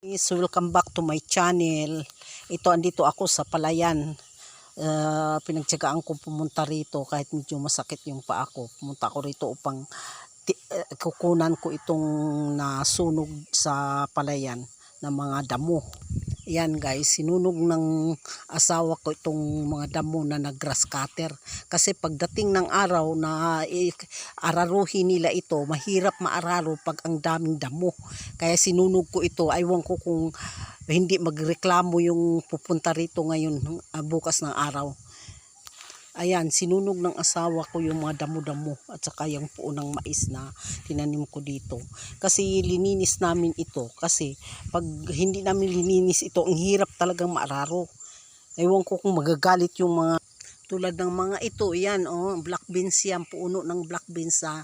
Guys, welcome back to my channel. Ito, andito ako sa Palayan. Pinagtiyagaan ko pumunta rito kahit medyo masakit yung paa ko. Pumunta ako rito upang kukunan ko itong nasunog sa Palayan ng mga damo. Yan guys, sinunog ng asawa ko itong mga damo na nag-grass cutter. Kasi pagdating ng araw na araruhin nila ito, mahirap maararo pag ang daming damo. Kaya sinunog ko ito. Aywan ko kung hindi magreklamo yung pupunta rito ngayon, bukas ng araw. Ayan, sinunog ng asawa ko yung mga damo-damo at saka yung puo ng mais na tinanim ko dito. Kasi lininis namin ito. Kasi pag hindi namin lininis ito, ang hirap talagang maararo. Ewan ko kung magagalit yung mga tulad ng mga ito. Ayan, oh, black beans yan. Puno ng black beans sa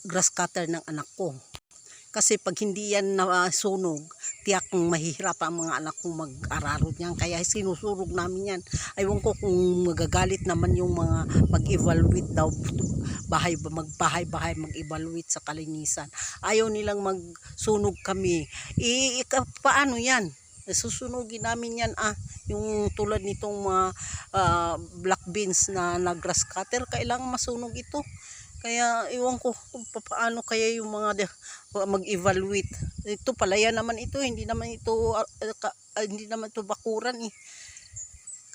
grass cutter ng anak ko. Kasi pag hindi yan nasunog, tiyak mahihirap ang mga anak kong mag-araro niyan. Kaya sinusurog namin yan. Aywan ko kung magagalit naman yung mga mag-evaluate daw. Magbahay-bahay, mag-evaluate sa kalinisan. Ayaw nilang magsunog kami. Paano yan? Susunugin namin yan. Yung tulad nitong mga black beans na grass cutter, kailangan masunog ito. Kaya iwan ko kung paano kaya yung mga mag-evaluate. Ito Palayan naman ito, hindi naman ito bakuran eh.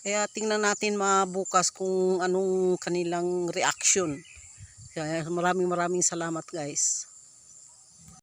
Kaya tingnan natin mabukas kung anong kanilang reaction. Kaya maraming salamat guys.